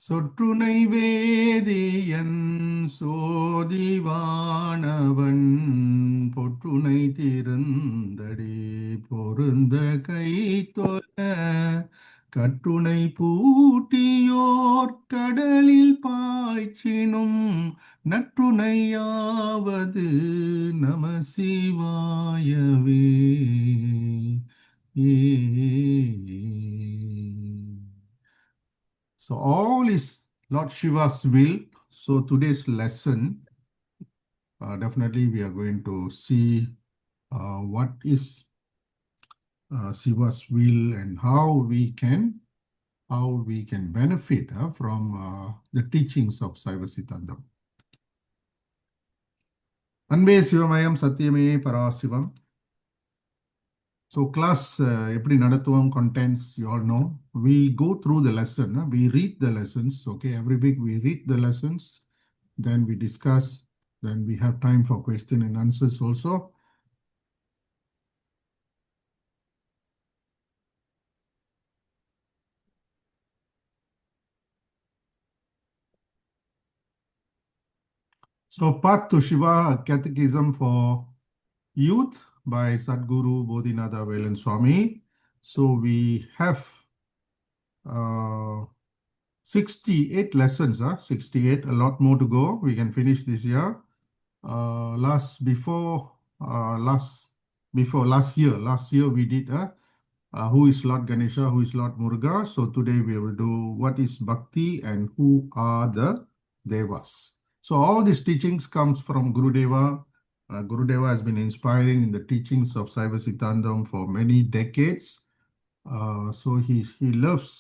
சொற்றுனை வேதியன் சோதிவானவன் பொற்றுனை திருந்தடி பொருந்த கைத்தொல கட்டுனை பூட்டியோர் கடலில் பாய்ச்சினும் நற்றுணையாவது நம சிவாயவே. So all is Lord Shiva's will. So today's lesson, definitely we are going to see what is Shiva's will and how we can benefit from the teachings of Saiva Siddhantam. Anbe Sivamayam Satyame Parasivam. So class எப்படி நடத்துவோம் contents you all know. We go through the lesson. We read the lessons. Okay, every week we read the lessons. Then we discuss. Then we have time for question and answers also. So Path to Shiva, Catechism for Youth by Sadguru Bodhinatha Velan Swami. So we have 68 lessons, 68, a lot more to go. We can finish this year. Last year we did who is Lord Ganesha, who is Lord Muruga. So today we will do what is Bhakti and who are the Devas. So all these teachings comes from Gurudeva. Gurudeva has been inspiring in the teachings of Saiva Siddhantam for many decades. So he loves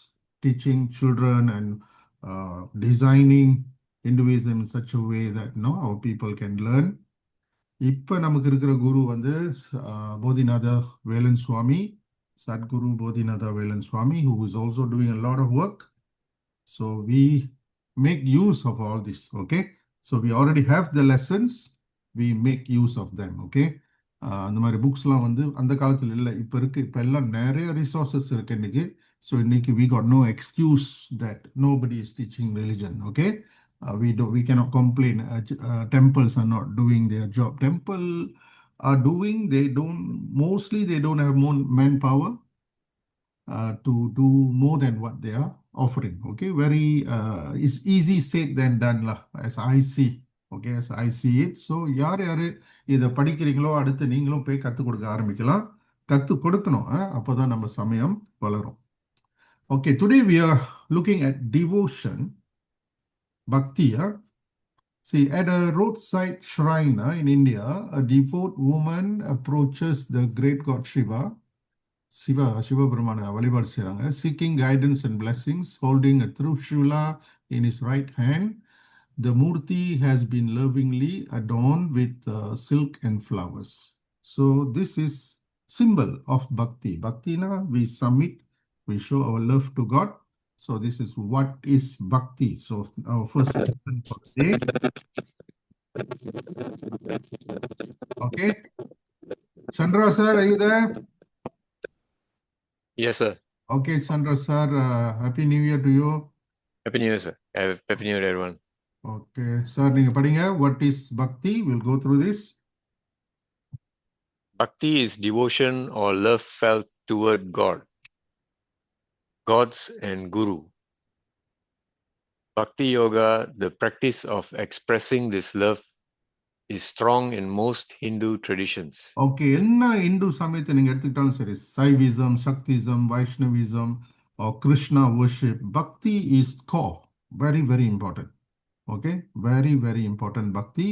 teaching children and designing Hinduism in such a way that our people can learn. இப்போ நமக்கு இருக்கிற குரு வந்து போதிநாத வேலன் சுவாமி, Sadguru Bodhinatha Velan Swami, who is also doing a lot of work. So we make use of all this, okay? So we already have the lessons, we make use of them, okay? அந்த மாதிரி புக்ஸ்லாம் வந்து அந்த காலத்தில் இல்லை, இப்போ இருக்கு. இப்போ எல்லாம் நிறைய ரிசோர்ஸஸ் இருக்கு இன்னைக்கு. ஸோ இன்னைக்கு we got no excuse that nobody is teaching religion, okay? We cannot complain. Temples are not doing their job. Temple are doing, they don't have more manpower to do more than what they are offering. Okay, it's easy said than done lah, as I see. Okay, as I see it. So யார் இதை படிக்கிறீங்களோ அடுத்து நீங்களும் போய் கற்றுக் கொடுக்க ஆரம்பிக்கலாம். கற்றுக் கொடுக்கணும், அப்போதான் நம்ம சமயம் வளரும். Okay, today we are looking at devotion, Bhakti. See, at a roadside shrine in India, a devout woman approaches the great god Shiva, Shiva வழிபாடு செய்றாங்க, seeking guidance and blessings, holding a Trishula in his right hand. The Murti has been lovingly adorned with silk and flowers. So this is symbol of Bhakti. Bhakti na, we submit, we show our love to God. So this is what is Bhakti. So our first lesson for today. Okay. Chandra sir, are you there? Yes, sir. Okay, Chandra sir, Happy New Year to you. Happy New Year, sir. Happy New Year, everyone. Okay, sir, நீங்க படிங்க. What is Bhakti? We'll go through this. Bhakti is devotion or love felt toward God, gods and Guru. Bhakti Yoga, the practice of expressing this love, is strong in most Hindu traditions. Okay, என்ன இந்து சமயத்தை நீங்க எடுத்துக்கிட்டாலும் சரி, Saivism, Shaktism, Vaishnavism or Krishna worship, Bhakti is core, very, very important. Okay, very, very important Bhakti.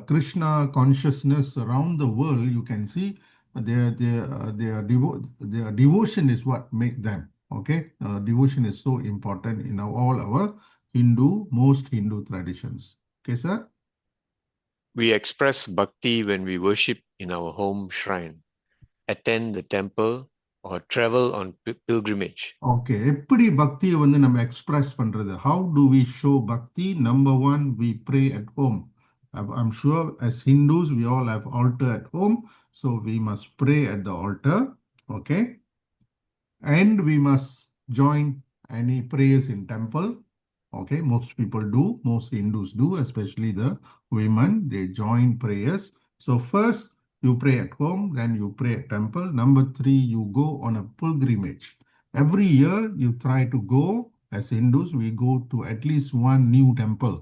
Krishna consciousness around the world, you can see their devotion is what make them. Okay, devotion is so important in all our most Hindu traditions. Okay, sir? We express Bhakti when we worship in our home shrine, attend the temple, or travel on pilgrimage. Okay, எப்படி பக்தியை வந்து நம்ம express பண்றது? How do we show Bhakti? Number one, we pray at home. I'm sure as Hindus, we all have altar at home. So we must pray at the altar. Okay. And we must join any prayers in temple. Okay, most people do, most Hindus do, especially the women, they join prayers. So first you pray at home, then you pray at temple. Number three, you go on a pilgrimage. Every year you try to go. As Hindus, we go to at least one new temple.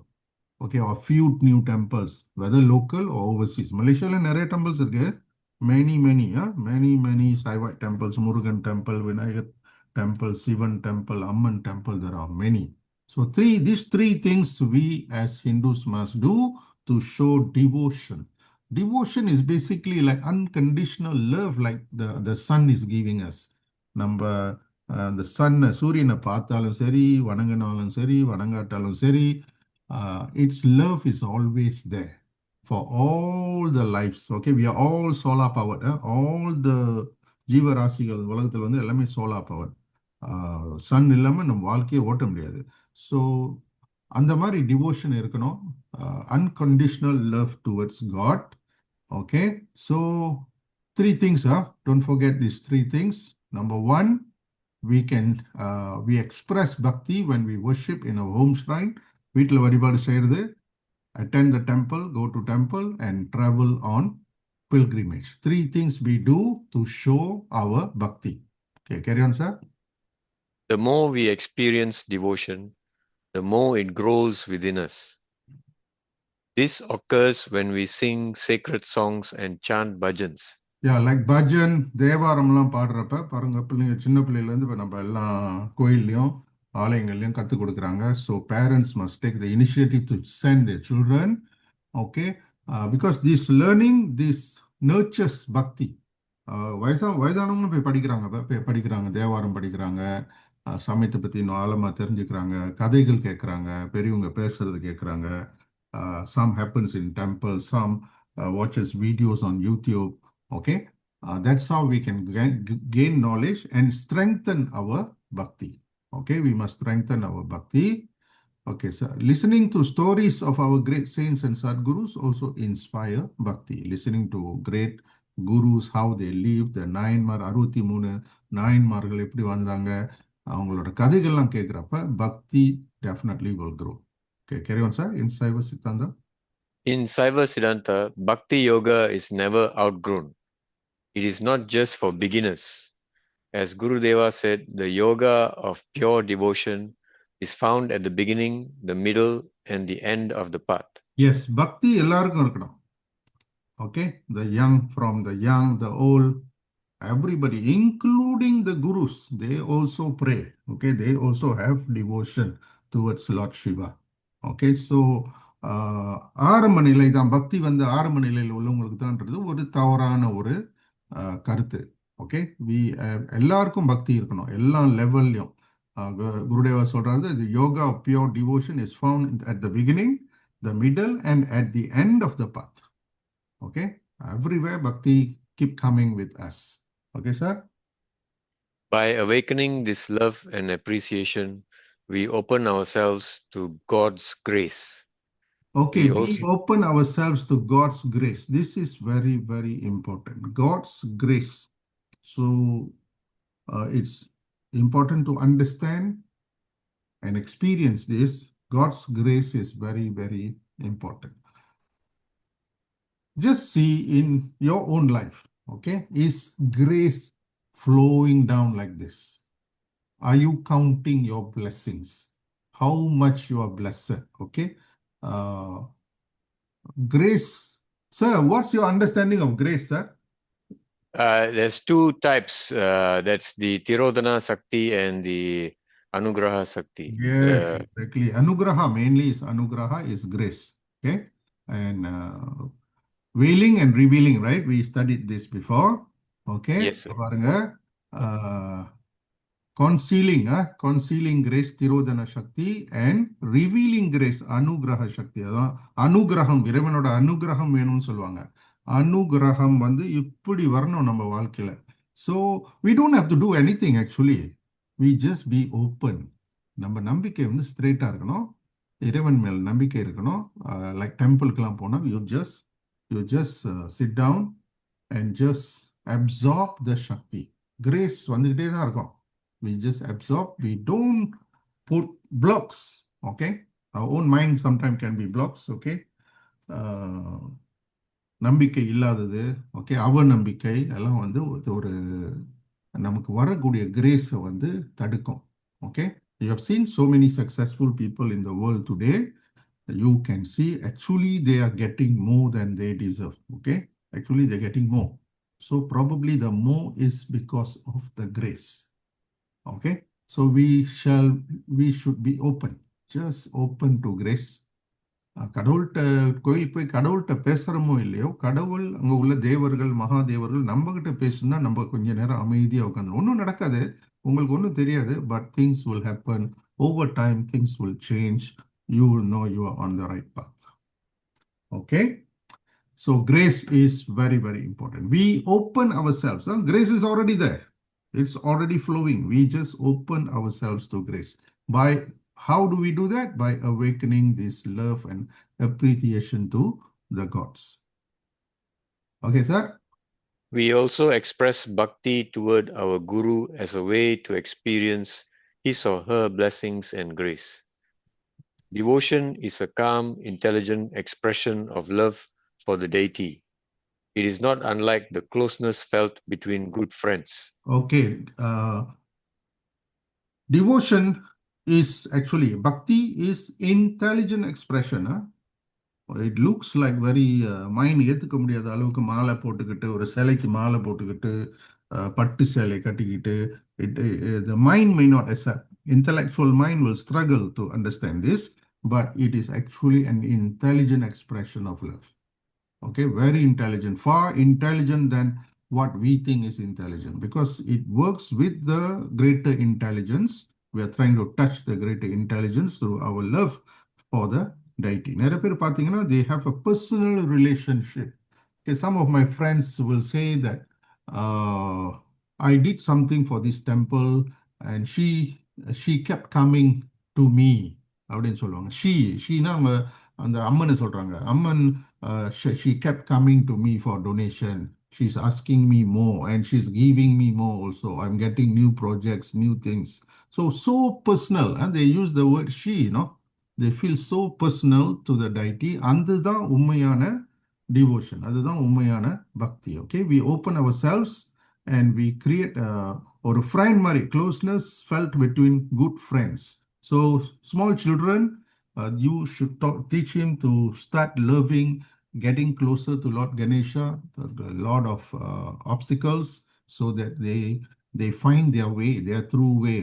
Okay, or few new temples, whether local or overseas. Malaysia நிறைய temples இருக்கு. Many Saivite temples, Murugan temple, Vinayak temple, Sivan temple, Amman temple, there are many. So these three things we as Hindus must do to show devotion. Devotion is basically like unconditional love, like the sun is giving us. நம்ம the sun, சூரியனை பார்த்தாலும் சரி, வணங்கினாலும் சரி, வணங்காட்டாலும் சரி, its love is always there for all the lives. Okay, we are all solar powered. All the ஜீவராசிகள் உலகத்தில் வந்து எல்லாமே சோலார் பவர். சன் இல்லாமல் நம்ம வாழ்க்கையை ஓட்ட முடியாது. ஸோ அந்த மாதிரி டிவோஷன் இருக்கணும். Unconditional love towards God. Okay, so three things. Don't forget this three things. Number one, we express bhakti when we worship in a home shrine. வீட்டில் வழிபாடு செய்கிறது, attend the temple, go to temple, and travel on pilgrimage. Three things we do to show our bhakti. Okay, carry on, sir. The more we experience devotion, the more it grows within us. This occurs when we sing sacred songs and chant bhajans. Yeah, like bhajan, தேவாரம்லாம் பாடுறப்ப பாருங்க, பிள்ளைங்க சின்ன பிள்ளையிலேருந்து இப்போ நம்ம எல்லாம் கோயில்லையும் ஆலயங்கள்லையும் கற்றுக் கொடுக்குறாங்க. So parents must take the initiative to send their children. Okay, because this learning, this nurtures bhakti. வயதானவங்களும் போய் படிக்கிறாங்க, தேவாரம் படிக்கிறாங்க, சமயத்தை பற்றி இன்னும் ஆழமாக தெரிஞ்சுக்கிறாங்க, கதைகள் கேட்குறாங்க, பெரியவங்க பேசுறது கேட்குறாங்க. Some happens in temple, some watches videos on YouTube. Okay, that's how we can gain knowledge and strengthen our bhakti. Okay, we must strengthen our bhakti. Okay, so listening to stories of our great saints and sadgurus also inspire bhakti. Listening to great gurus, how they live, the நாயன்மார் 63 நாயன்மார்கள் எப்படி வாழ்ந்தாங்க, அவங்களோட கதைகள்லாம் கேட்குறப்ப bhakti definitely will grow. Okay, carry on, sir. In Saiva Siddhanta. In Siva Siddhanta, Bhakti Yoga is never outgrown. It is not just for beginners. As Guru Deva said, the yoga of pure devotion is found at the beginning, the middle, and the end of the path. Yes, bhakti எல்லாருக்கும் இருக்கணும். Okay, the young, from the young, the old, everybody, including the gurus, they also pray. Okay, they also have devotion towards Lord Shiva. Okay, so ஆரம்ப நிலை தான் பக்தி வந்து ஆரம்ப நிலையில் உள்ளவங்களுக்கு தான்ன்றது ஒரு தவறான ஒரு கருத்து. ஓகே, எல்லாருக்கும் பக்தி இருக்கணும், எல்லா லெவல்லையும். குருதேவா சொல்றாரு, the yoga of pure devotion is found at the beginning, the middle, and at the end of the path. Okay, everywhere bhakti keep coming with us. Okay, sir. By awakening this love and appreciation, we open ourselves to God's grace. Okay, we open ourselves to God's grace. This is very, very important. God's grace. So it's important to understand and experience this. God's grace is very, very important. Just see in your own life, okay, is grace flowing down like this? Are you counting your blessings? How much you are blessed? Okay, grace. Sir, what's your understanding of grace, sir? There's two types. That's the Tirodhana Sakti and the Anugraha Sakti. Yes, exactly. Anugraha, mainly is Anugraha is grace. Okay, and veiling and revealing, right? We studied this before. Okay, Yes, sir. பாருங்க, concealing grace Tirodhana Shakti and revealing grace Anugraha Shakti. அதான் அனுகிரகம், இறைவனோட அனுகிரகம் வேணும்னு சொல்லுவாங்க. அனுகிரகம் வந்து இப்படி வரணும் நம்ம வாழ்க்கையில. So we don't have to do anything actually. We just be open. நம்ம நம்பிக்கை வந்து ஸ்ட்ரெயிட்டா இருக்கணும், இறைவன் மேல் நம்பிக்கை இருக்கணும். லைக் டெம்பிளுக்கெல்லாம் போனால் you just sit down and just absorb the Shakti. Grace வந்துகிட்டே தான் இருக்கும். We just absorb. We don't put blocks. Okay, our own mind sometimes can be blocks. Okay, uh, நம்பிக்கை இல்லாதது, ஓகே, அவநம்பிக்கை எல்லாம் வந்து ஒரு நமக்கு வரக்கூடிய கிரேஸை வந்து தடுக்கும். Okay, you have seen so many successful people in the world today. You can see actually they are getting more than they deserve. Okay, actually they're getting more. So probably the more is because of the grace. Okay, so we should be open, just open to grace. கடவுள்கிட்ட கோயிலுக்கு போய் கடவுள்கிட்ட பேசுகிறோமோ இல்லையோ, கடவுள் அங்கே உள்ள தேவர்கள் மகாதேவர்கள் நம்மகிட்ட பேசுனா நம்ம கொஞ்ச நேரம் அமைதியாக உட்காந்து ஒன்றும் நடக்காது, உங்களுக்கு ஒன்றும் தெரியாது, but things will happen over time, things will change, you will know you are on the right path. Okay, so grace is very, very important. We open ourselves. Huh? Grace is already there. It's already flowing. We just open ourselves to grace. By how do we do that? By awakening this love and appreciation to the gods. Okay, sir? We also express bhakti toward our Guru as a way to experience his or her blessings and grace. Devotion is a calm, intelligent expression of love for the deity. It is not unlike the closeness felt between good friends. Okay. Devotion is actually, bhakti is intelligent expression. Huh? It looks like very mind ஏற்றுக்க முடியாத அளவுக்கு மாலை போட்டுக்கிட்டு, ஒரு சிலைக்கு மாலை போட்டுக்கிட்டு, பட்டு சேலை கட்டிக்கிட்டு, it the mind may not accept, intellectual mind will struggle to understand this, but it is actually an intelligent expression of love. Okay, very intelligent, far intelligent than what we think is intelligent, because it works with the greater intelligence. We are trying to touch the greater intelligence through our love for the deity. நிறைய பேர் பார்த்தீங்கன்னா they have a personal relationship. Okay, some of my friends will say that I did something for this temple and she kept coming to me அப்படின்னு சொல்லுவாங்க. ஷீனா அவங்க அந்த அம்மனை சொல்றாங்க. அம்மன், she kept coming to me for donation. She's asking me more and she's giving me more also. I'm getting new projects, new things. So personal. And they use the word she, they feel so personal to the deity. அதுதான் உண்மையான devotion. அதுதான் உண்மையான பக்தி. Okay, we open ourselves and we create ஒரு friend மாதிரி closeness felt between good friends. So small children, you should teach him to start loving, getting closer to Lord Ganesha, the Lord of obstacles, so that they find their way, their true way,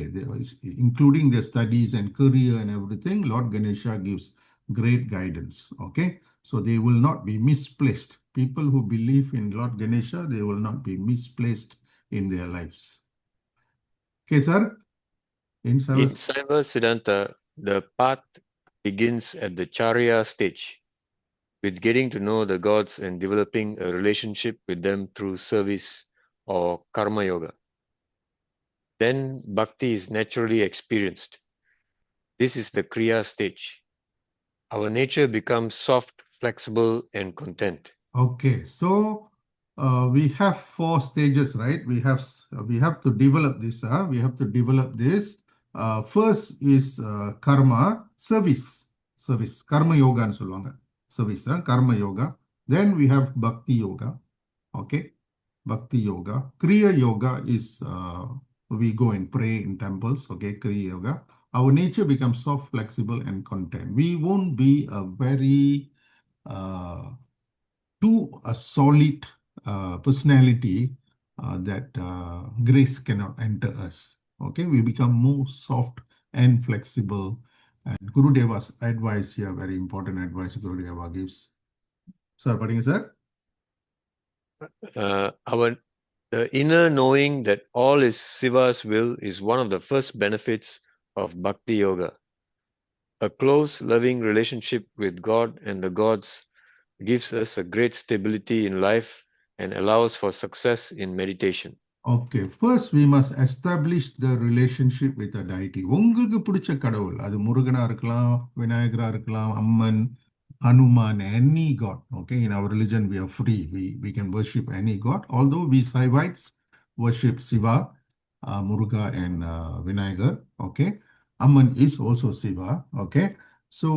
including their studies and career and everything. Lord Ganesha gives great guidance. Okay, so they will not be misplaced. People who believe in Lord Ganesha, they will not be misplaced in their lives. Okay, sir. In Siva Siddhanta, the path begins at the Charya stage, with getting to know the gods and developing a relationship with them through service or karma yoga. Then bhakti is naturally experienced. This is the Kriya stage. Our nature becomes soft, flexible, and content. Okay, so we have 4 stages, right? We have to develop this. We have to develop this. First is karma, service, karma yoga ன்னு சொல்லுவாங்க. Service, karma yoga. Then we have bhakti yoga. Okay, bhakti yoga. Kriya yoga is we go and pray in temples. Okay, kriya yoga. Our nature becomes soft, flexible, and content. We won't be a very to a solid personality that grace cannot enter us. Okay, we become more soft and flexible. And Guru Deva's advice here, very important advice Guru Deva gives. Sir, padinga sir. The inner knowing that all is Siva's will is one of the first benefits of Bhakti Yoga. A close, loving relationship with God and the gods gives us a great stability in life and allows for success in meditation. Okay, first we must establish the relationship with the deity. உங்களுக்கு பிடிச்ச கடவுள், அது முருகனா இருக்கலாம், விநாயகரா இருக்கலாம், அம்மன், Hanuman, any god. Okay, in our religion we are free. We can worship any god. Although we Saivites worship Siva, Muruga, and Vinayagar. Okay, Aman is also Siva. Okay. So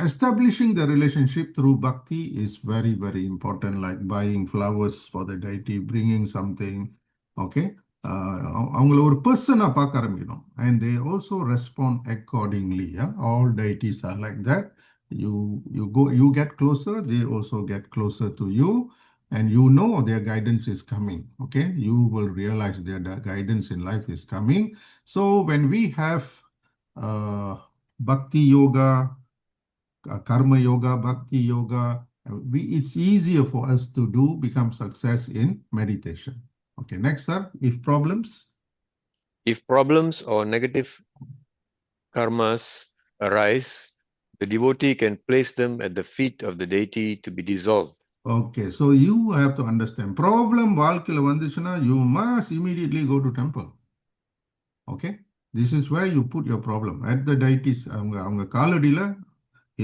establishing the relationship through bhakti is very, very important, like buying flowers for the deity, bringing something. Okay. அவங்கள ஒரு பர்சனாக பார்க்க ஆரம்பிக்கணும் and they also respond accordingly. Yeah? All deities are like that. You get closer, they also get closer to you, and you know their guidance is coming. Okay, you will realize their guidance in life is coming. So when we have bhakti yoga, karma yoga, bhakti yoga, it's easier for us to do become success in meditation. Okay, next, sir. If problems. If problems or negative karmas arise, the devotee can place them at the feet of the deity to be dissolved. Okay, so you have to understand. Problem வாழ்க்கையில வந்துச்சுன்னா you must immediately go to temple. Okay, this is where you put your problem at the deities. அவங்க அவங்க காலடியில,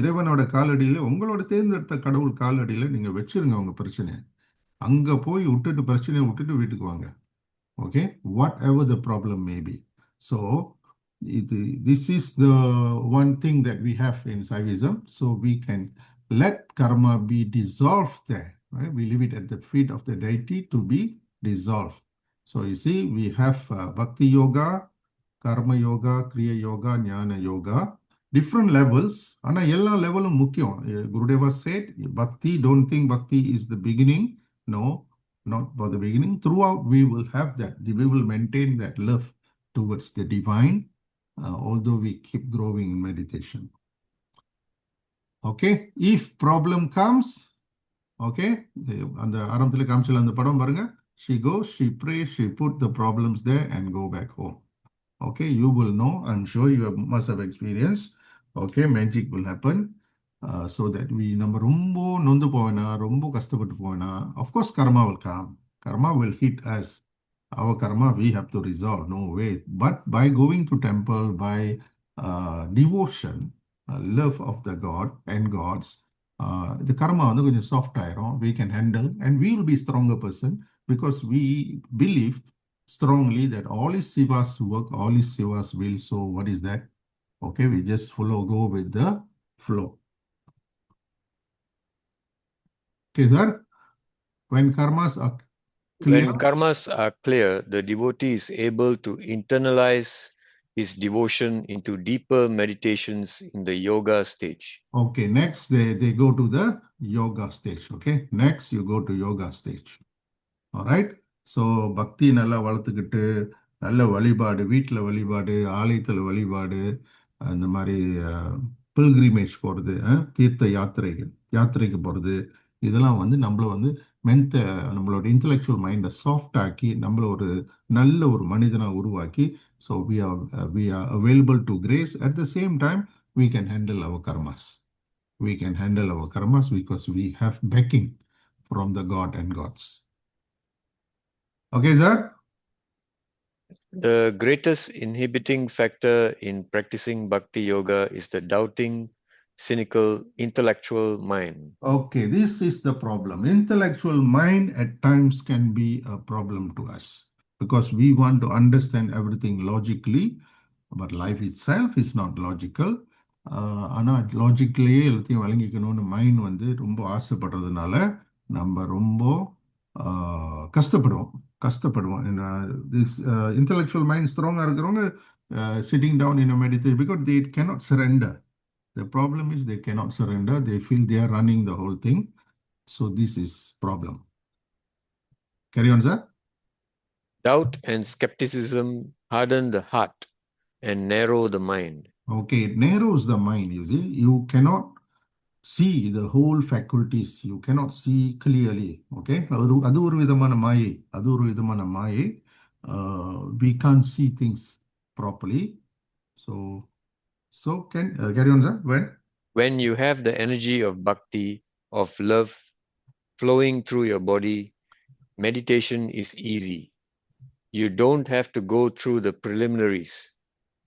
இறைவனோட காலடியில, உங்களோட தேர்ந்தெடுத்த கடவுள் காலடியில நீங்க வச்சிருங்க உங்க பிரச்சனையை. அங்க போய் விட்டுட்டு பிரச்சனையை விட்டுட்டு வீட்டுக்கு வாங்க. Okay, whatever the problem may be. So this is the one thing that we have in Saivism. So we can let karma be dissolved there. Right? We leave it at the feet of the deity to be dissolved. So you see, we have bhakti yoga, karma yoga, kriya yoga, jnana yoga, different levels. ஆனா எல்லா லெவலும் முக்கியம். Gurudeva said, bhakti, don't think bhakti is the beginning. No, not for the beginning. Throughout, we will have that. We will maintain that love towards the divine, although we keep growing in meditation. Okay, if problem comes, okay, அந்த ஆரம்பத்தில் காமிச்சல அந்த படம் பாருங்க, she goes, she prays, she put the problems there and go back home. Okay, you will know, I'm sure you must have experienced. Okay, magic will happen. So that we நம்ம ரொம்ப நொந்து போவேனா, ரொம்ப கஷ்டப்பட்டு போவேனா, of course karma will come. Karma will hit us. Our karma we have to resolve, no way. But by going to temple, by devotion, love of the God and gods, the karma வந்து கொஞ்சம் soft ஆயிரும். We can handle and we will be stronger person because we believe strongly that all is Siva's work, all is Siva's will. So what is that? Okay, we just go with the flow. Okay, sir. When karmas are clear. When karmas are clear, the devotee is able to internalize his devotion into deeper meditations in the yoga stage. Okay, next they go to the yoga stage. Okay, next you go to yoga stage. All right. So பக்தி நல்லா வளர்த்துக்கிட்டு நல்ல வழிபாடு, வீட்டில் வழிபாடு, ஆலயத்தில் வழிபாடு, அந்த மாதிரி பில்கிரிமேஜ் போகிறது, தீர்த்த யாத்திரைக்கு போகிறது, இதெல்லாம் வந்து நம்மளை வந்து நம்மளோட இன்டலெக்சுவல் மைண்டை சாஃப்ட் ஆக்கி நம்மளை ஒரு நல்ல ஒரு மனிதனாக உருவாக்கி, so we are available to grace. At the same time, we can handle our karmas. We can handle our karmas because we have backing from the God and gods. Okay, sir? The greatest inhibiting factor in practicing bhakti yoga is the doubting, cynical, intellectual mind. Okay, this is the problem. Intellectual mind at times can be a problem to us because we want to understand everything logically, but life itself is not logical. ஆனால் லாஜிக்லேயே எல்லாத்தையும் வழங்கிக்கணும்னு mind வந்து ரொம்ப ஆசைப்படுறதுனால நம்ம ரொம்ப கஷ்டப்படுவோம். This intellectual mind ஸ்ட்ராங்காக இருக்கிறவங்க sitting down in meditation because they cannot surrender. The problem is they cannot surrender. They feel they are running the whole thing. So this is problem. Carry on, sir. Doubt and skepticism harden the heart and narrow the mind. Okay, it narrows the mind, you see. You cannot see the whole faculties. You cannot see clearly. Okay, அது ஒரு விதமான மாயை. We can't see things properly. So can carry on, sir. When you have the energy of bhakti, of love flowing through your body, meditation is easy. You don't have to go through the preliminaries.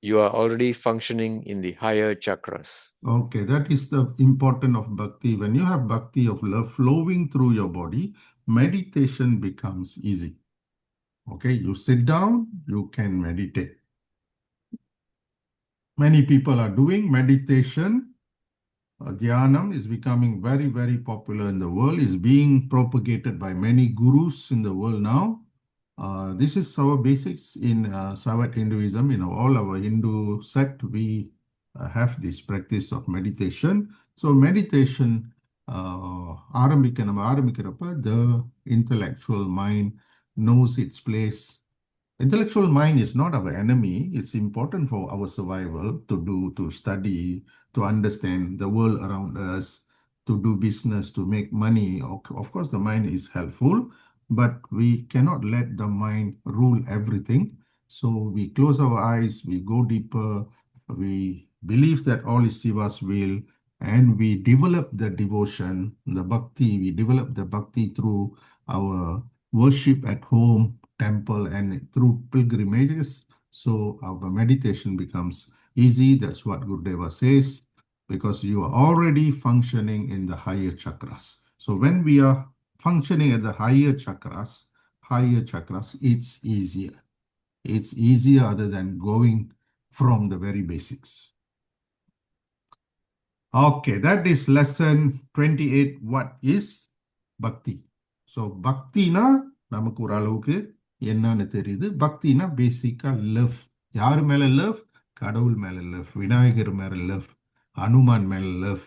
You are already functioning in the higher chakras. Okay, that is the importance of bhakti. When you have bhakti of love flowing through your body, meditation becomes easy. Okay, you sit down, you can meditate. many people are doing meditation. Dhyanam is becoming very, very popular in the world, is being propagated by many gurus in the world now. This is our basics in Savat Hinduism. You know, all our Hindu sect, we have this practice of meditation. So meditation, நம்ம ஆரம்பிக்கிறப்ப, the intellectual mind knows its place. Intellectual mind is not our enemy. It's important for our survival to do, to study, to understand the world around us, to do business, to make money. Of course, the mind is helpful, but we cannot let the mind rule everything. So we close our eyes, we go deeper, we believe that all is Siva's will, and we develop the devotion, the bhakti. We develop the bhakti through our worship at home, temple, and through pilgrimages. So our meditation becomes easy. That's what Gurudeva says, because you are already functioning in the higher chakras. So when we are functioning at the higher chakras, it's easier. It's easier other than going from the very basics. Okay, that is lesson 28. What is Bhakti? So, Bhaktina நமக்கு ஒரு அளவுக்கு என்னன்னு தெரியுது. பக்தினா பேசிக்கா love. யாரு மேல love? கடவுள் மேல லவ், விநாயகர் மேல லவ், ஹனுமான் மேல லவ்.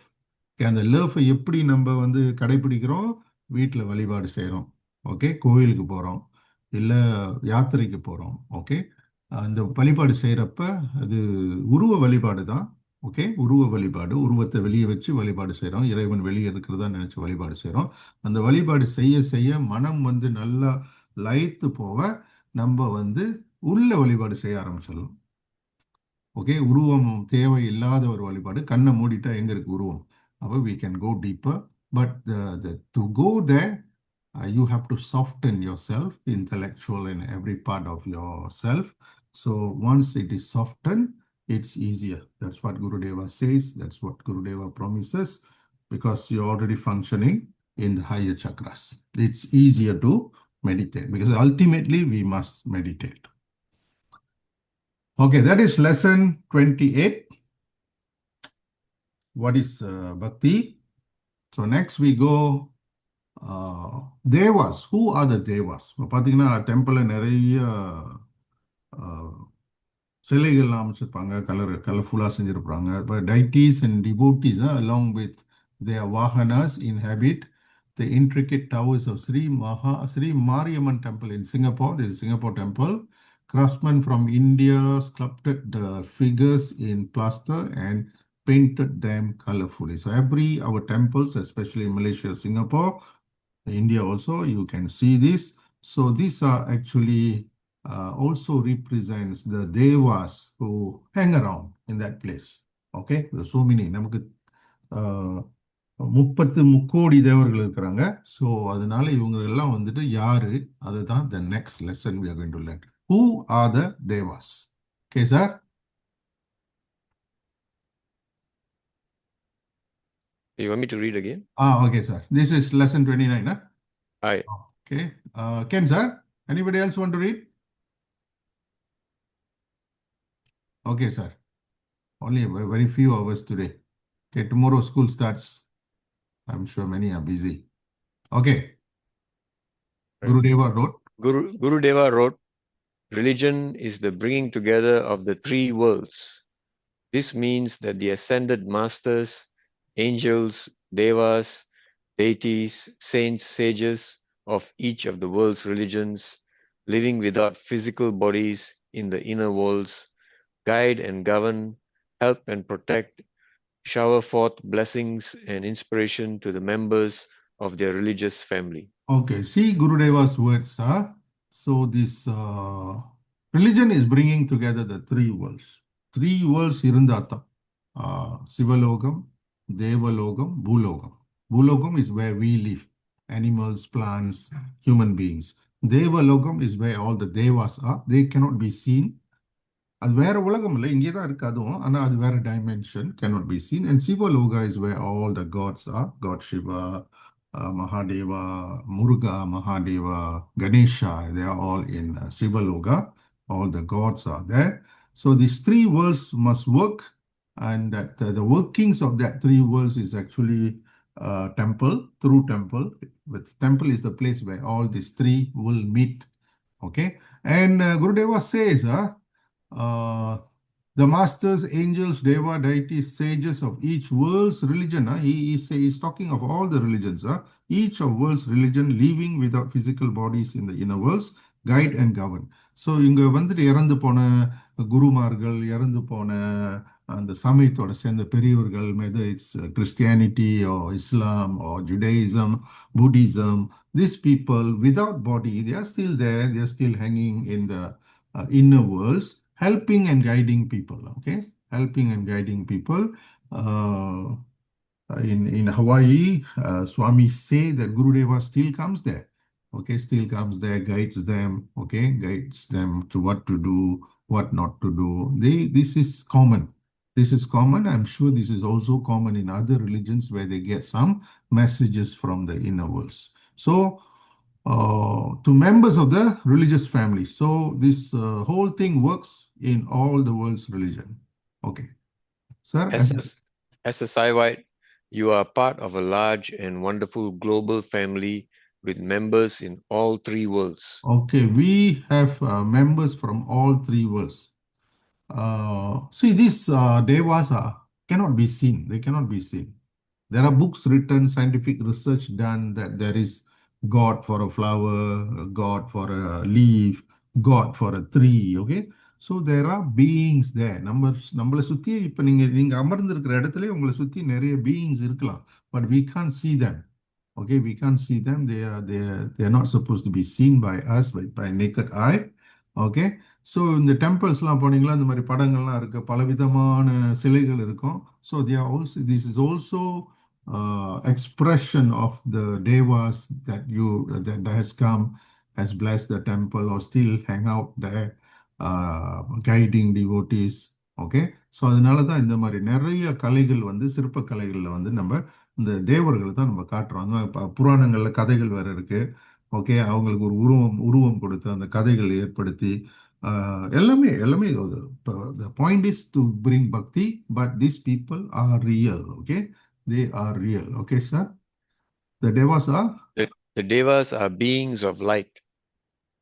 அந்த லவ் எப்படி நம்ம கடைபிடிக்கிறோம்? வீட்டில் வழிபாடு செய்கிறோம், ஓகே, கோயிலுக்கு போகிறோம், இல்லை யாத்திரைக்கு போகிறோம், ஓகே. அந்த வழிபாடு செய்கிறப்ப அது உருவ வழிபாடு தான், ஓகே. உருவ வழிபாடு, உருவத்தை வெளியே வச்சு வழிபாடு செய்கிறோம், இறைவன் வெளியே இருக்கிறதா நினச்சி வழிபாடு செய்கிறோம். அந்த வழிபாடு செய்ய செய்ய மனம் நல்லா லயித்து போக நம்ம உள்ள வழிபாடு செய்ய ஆரம்பிச்சிடலாம், ஓகே. உருவம் தேவை இல்லாத ஒரு வழிபாடு. கண்ணை மூடிட்டா எங்க இருக்கு உருவம்? அப்போ we can go deeper, but to go there, you have to soften yourself, intellectual in every part of yourself. So once it is softened, it's easier. That's what Gurudeva says. That's what Gurudeva promises, because you're already functioning in the higher chakras. It's easier to meditate, because ultimately we must meditate. Okay, that is lesson 28. What is Bhakti? So next we go Devas. Who are the Devas? பார்த்தீங்கன்னா டெம்பிளில் நிறைய சிலைகள்லாம் அமைச்சிருப்பாங்க, கலர்ஃபுல்லாக செஞ்சுருப்பாங்க. இப்போ deities and devotees, along with their vahanas, inhabit the intricate towers of Sri Mariamman Temple in Singapore. This is Singapore temple. Craftsmen from India sculpted the figures in plaster and painted them colorfully. So our temples, especially in Malaysia, Singapore, India also, you can see this. So these are actually also represents the Devas who hang around in that place. Okay, there's so many. நமக்கு 30 முக்கோடி தேவர்கள் இருக்கிறாங்க. So அதனால இவங்க எல்லாம் யாரு, அதுதான் the next lesson we are going to learn. Who are the Devas? Okay, sir? You want me to read again? Okay, sir. This is lesson 29, huh? Hi. Okay. Ken, sir? Anybody else want to read? Okay, sir. Only very few hours today. Okay, tomorrow school starts. I'm sure many are busy. Okay. Right. Gurudeva wrote. Gurudeva wrote, religion is the bringing together of the three worlds. This means that the ascended masters, angels, devas, deities, saints, sages of each of the world's religions, living without physical bodies in the inner worlds, guide and govern, help and protect, shower forth blessings and inspiration to the members of their religious family. Okay, see Gurudeva's words. So this religion is bringing together the three worlds. Three worlds irundata. Sivalogam, Devalogam, Bhulogam. Bhulogam is where we live. Animals, plants, human beings. Devalogam is where all the Devas are. They cannot be seen. அது வேற உலகம் இல்லை, இங்கே தான் இருக்கு அதுவும், ஆனால் அது வேற dimension, cannot be seen. And Sivaloga is where all the gods are. God Shiva, Mahadeva, Muruga, Mahadeva, Ganesha, they are all in Sivaloga. All the gods are there. So these three worlds must work, and that the workings of that three worlds is actually temple, through temple. But temple is the place where all these three will meet. Okay, and Gurudeva says, uh, the masters, angels, deva, deities, sages of each world's religion. He's talking of all the religions. Each of world's religion living without physical bodies in the inner worlds, guide and govern. So இங்கே வந்துட்டு இறந்து போன குருமார்கள், இறந்து போன அந்த சமயத்தோட சேர்ந்த பெரியவர்கள், whether it's Christianity or Islam or Judaism, Buddhism, these people without body, they are still there, they are still hanging in the inner worlds, helping and guiding people. Okay, helping and guiding people. Uh, in Hawaii, Swami say that Gurudeva still comes there. Okay, still comes there, guides them. Okay, guides them to what to do, what not to do. This is common. This is common. I'm sure this is also common in other religions where they get some messages from the inner worlds. So, to members of the religious family. So this whole thing works in all the world's religion. Okay, sir. As as a Saivite, you are part of a large and wonderful global family with members in all three worlds. Okay, we have members from all three worlds. See, these devas cannot be seen. They cannot be seen. There are books written, scientific research done that there is God for a flower, God for a leaf, God for a tree. Okay, so there are beings there. நம்மளை சுத்தி இப்ப நீங்க அமர்ந்திருக்கிற இடத்துல உங்களை சுத்தி நிறைய beings இருக்கலாம், but we can't see them. Okay, we can't see them. They are not supposed to be seen by us by naked eye. Okay, so இந்த டெம்பிள்ஸ்லாம் போனீங்களா, இந்த மாதிரி படங்கள்லாம் இருக்கு, பலவிதமான சிலைகள் இருக்கும். So they are also, this is also expression of the devas that has come, has blessed the temple or still hang out there, guiding devotees. Okay, so அதனால தான் இந்த மாதிரி நிறைய கலைகள் வந்து சிற்ப கலைகளில் வந்து நம்ம இந்த தேவர்களை தான் நம்ம காட்டுறோம். புராணங்களில் கதைகள் வேற இருக்கு. ஓகே, அவங்களுக்கு ஒரு உருவம் கொடுத்து அந்த கதைகள் ஏற்படுத்தி எல்லாமே எல்லாமே the point is to bring bhakti, but these people are real. Okay, they are real. Okay, sir. The devas are The Devas are beings of light,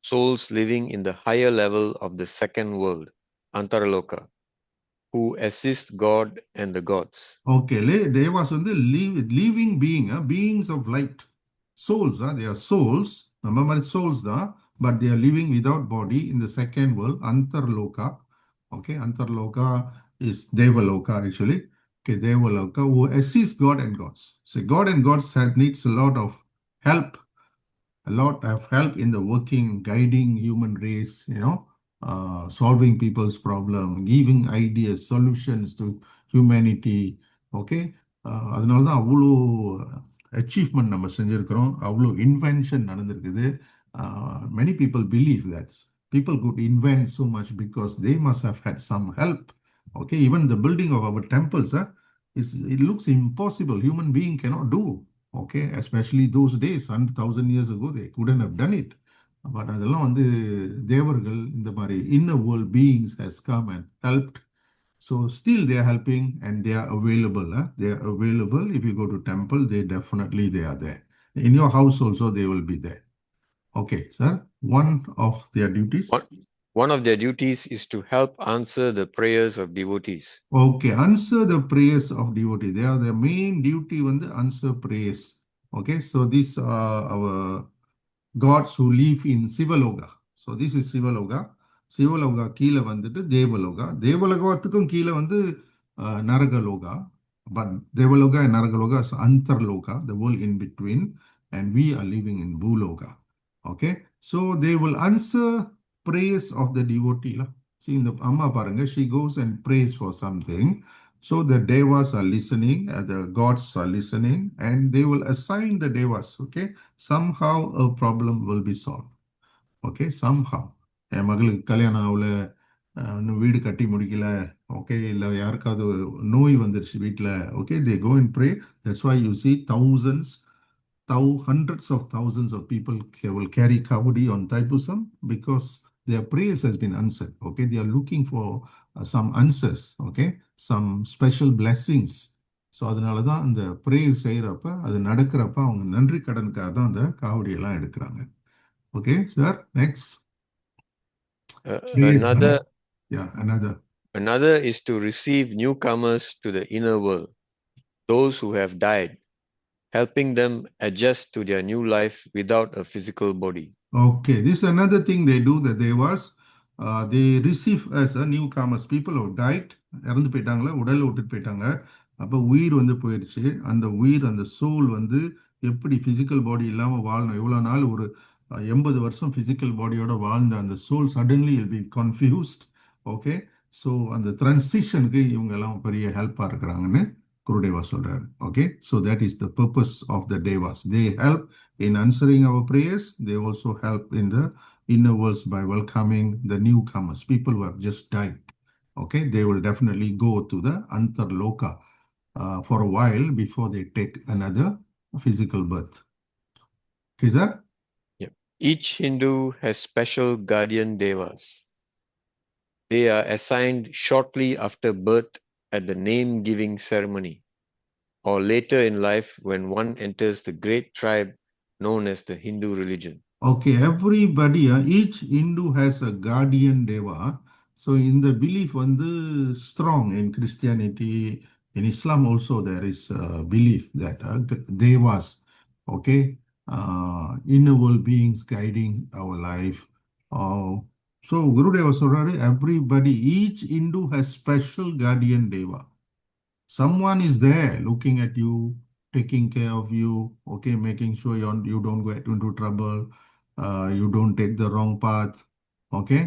souls living in the higher level of the second world, Antaraloka, who assist God and the gods. okay. Devas வந்து living beings of light, souls. They are souls. நம்ம மாதிரி souls தான், but they are living without body in the second world, Antarloka. Okay, Antarloka is Devaloka actually. Okay, Devaloka, who assist God and gods. So God and gods needs a lot of help, a lot of help in the working, guiding human race, solving people's problem, giving ideas, solutions to humanity. Okay, அதனால தான் அவ்வளோ achievement நம்ம செஞ்சுருக்கிறோம், அவ்வளோ invention நடந்திருக்குது. Many people believe that people could invent so much because they must have had some help. Okay, even the building of our temples, it looks impossible. Human being cannot do. Okay, especially those days, 1,000 years ago, they couldn't have done it. But அதெல்லாம் வந்து தேவர்கள், இந்த மாதிரி inner world beings has come and helped. So still they are helping and they are available. They are available. If you go to temple, they are there. In your house also, they will be there. Okay, sir. One of their duties. One of their duties is to help answer the prayers of devotees. Okay, answer the prayers of devotees. They are the main duty when they answer prayers. Okay, so these are our gods who live in Sivaloga. So this is Sivaloga. Sivaloga கீழே வந்துட்டு தேவலோகா. தேவலோகத்துக்கும் கீழே வந்து நரகலோகா. But Devaloka and Naragaloka is Antarloka, the world in between, and we are living in Bhuloka. Okay, so they will answer prayers of the devotee. See, in the Amma Paranga, she goes and prays for something. So the devas are listening, the gods are listening, and they will assign the devas. Okay, somehow a problem will be solved. Okay, somehow. என் மகளுக்கு கல்யாணம் ஆகல, இன்னும் வீடு கட்டி முடிக்கல, okay, இல்லை யாருக்காவது நோய் வந்துருச்சு வீட்டில், okay, they go and pray. That's why you see hundreds of thousands of people will carry kavadi on Thaipusam, because their prayers has been answered. Okay, they are looking for some answers. Okay, some special blessings. So அதனால தான் அந்த prayer செய்கிறப்ப அது நடக்கிறப்ப அவங்க நன்றி கடனுக்காக தான் அந்த காவடியெல்லாம் எடுக்கிறாங்க. Okay sir, next. Another Yeah, another. Another is to receive newcomers to the inner world, those who have died, helping them adjust to their new life without a physical body. Okay, this is another thing they do, the Devas. They receive as a newcomers, people who died, இறந்து போயிட்டாங்களா, உடலை விட்டுட்டு போயிட்டாங்க, அப்போ உயிர் வந்து போயிடுச்சு. அந்த உயிர், அந்த சோல் வந்து எப்படி ஃபிசிக்கல் பாடி இல்லாமல் வாழணும், எவ்வளோ நாள் ஒரு 80 வருஷம் ஃபிசிக்கல் பாடியோட வாழ்ந்த அந்த soul suddenly will be confused. Okay, so அந்த ட்ரான்சிஷனுக்கு இவங்க எல்லாம் பெரிய ஹெல்ப்பாக இருக்கிறாங்கன்னு குருதேவா சொல்றாரு. Okay, so that is the purpose of the devas. They help in answering our prayers. They also help in the inner worlds by welcoming the newcomers, people who have just died. Okay, they will definitely go to the Antarloka for a while before they take another physical birth. Okay, sir? Yep. Each Hindu has special guardian devas. They are assigned shortly after birth at the name-giving ceremony, or later in life when one enters the great tribe known as the Hindu religion. Okay, everybody, each Hindu has a guardian deva. So in the belief வந்து strong in Christianity, in Islam also there is a belief that devas, okay, inner world beings guiding our life. Uh, so Guru Deva சொல்றாரு, everybody, each Hindu has special guardian deva. Someone is there looking at you, taking care of you, okay, making sure you don't get into trouble, you don't take the wrong path, okay.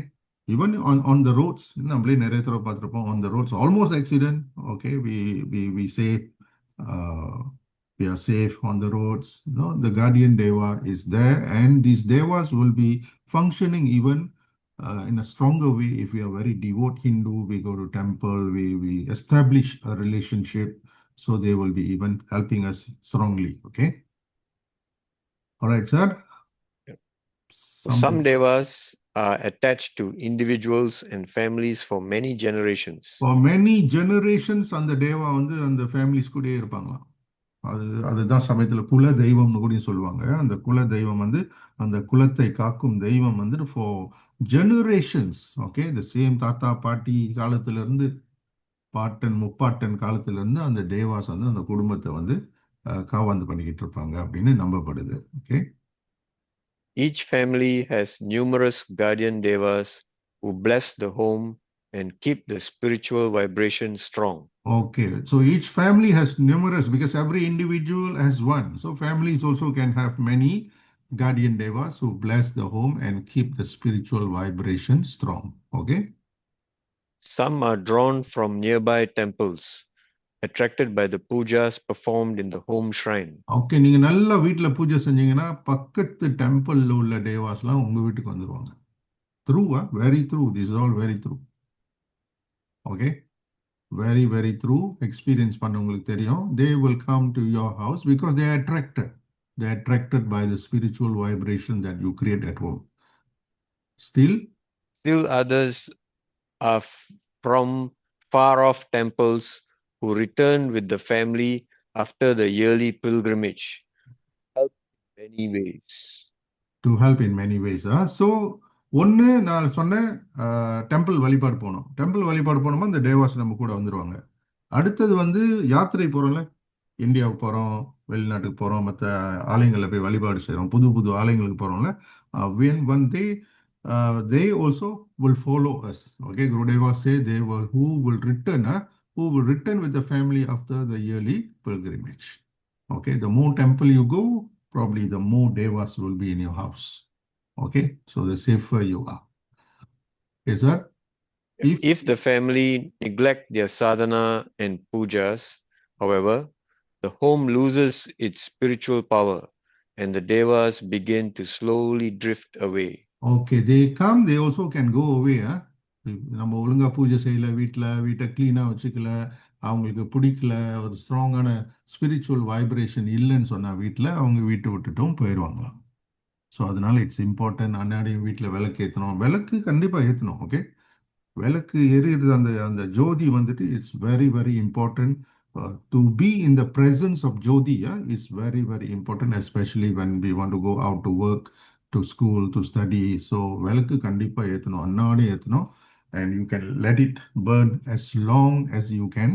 Even on the roads, நம்மளே நிறைய தடவை பார்த்திருப்போம், on the roads, almost accident, okay, we say we are safe on the roads. No, the guardian deva is there, and these devas will be functioning even in a stronger way. If we are very devout Hindu, we go to temple, we establish a relationship, so they will be even helping us strongly. Okay, all right, sir. Some devas are attached to individuals and families for many generations. For many generations அந்த தேவா வந்து அந்த families கூடயே இருப்பாங்களாம். அதுதான் சமயத்தில் குல தெய்வம்னு கூட சொல்லுவாங்க. அந்த குல தெய்வம் வந்து அந்த குலத்தை காக்கும் தெய்வம் வந்து for generations. Okay, the same தாத்தா பாட்டி காலத்திலிருந்து, பாட்டன் முப்பாட்டன் காலத்திலிருந்து அந்த தேவாஸ் வந்து அந்த குடும்பத்தை வந்து காவாந்து பண்ணிக்கிட்டு இருப்பாங்க அப்படின்னு நம்பப்படுது. Okay, each family has numerous guardian devas who bless the home and keep the spiritual vibration strong. Okay, so each family has numerous, because every individual has one. So families also can have many guardian devas who bless the home and keep the spiritual vibration strong. Okay. Some are drawn from nearby temples, attracted by the pujas performed in the home shrine. Okay, நீங்க நல்ல வீட்ல பூஜை செஞ்சீங்கன்னா பக்கத்து டெம்பிள்ல உள்ள தேவாஸ்லாம் உங்க வீட்டுக்கு வந்துருவாங்க. True, very true. This is all very true. Okay. Very, very true. Experience பண்ணவங்களுக்கு தெரியும். They will come to your house because they are attracted. They are attracted by the spiritual vibration that you create at home. Still others are from far off temples who return with the family after the yearly pilgrimage. Help in many ways. To help in many ways. So ஒன்று நான் சொன்னேன், temple வழிபாடு போனோம். Temple வழிபாடு போனோமா இந்த தேவாஸ் நம்ம கூட வந்துடுவாங்க. அடுத்தது வந்து யாத்திரை போகிறோம்ல, இந்தியாவுக்கு போகிறோம், வெளிநாட்டுக்கு போகிறோம், மற்ற ஆலயங்களில் போய் வழிபாடு செய்கிறோம், புது புது ஆலயங்களுக்கு போகிறோம்ல. One day they also will follow us. Okay, Gurudeva say who will return with the family after the yearly pilgrimage. Okay, the more temple you go, probably the more devas will be in your house. Okay, so the safer you are. Okay, sir. If the family neglect their sadhana and pujas, however, the home loses its spiritual power and the devas begin to slowly drift away. Okay, they come, they also can go away. நம்ம ஒழுங்கா பூஜை செய்யல, வீட்டை கிளீனாக வச்சுக்கல, அவங்களுக்கு பிடிக்கல, ஒரு ஸ்ட்ராங்கான ஸ்பிரிச்சுவல் வைப்ரேஷன் இல்லைன்னு சொன்னால் வீட்டில் அவங்க வீட்டை விட்டுட்டும் போயிடுவாங்களாம். ஸோ அதனால இட்ஸ் இம்பார்ட்டன்ட். அன்னாடியும் வீட்டில் விளக்கு ஏற்றணும், விளக்கு கண்டிப்பாக ஏற்றணும். ஓகே, விளக்கு எரியுறது, அந்த அந்த ஜோதி வந்துட்டு it's very very important. To be in the presence of jyoti is very very important, especially when we want to go out to work, to school, to study. So விளக்கு கண்டிப்பாக ஏற்றணும், அன்னாடி ஏற்றணும். And you can let it burn as long as you can.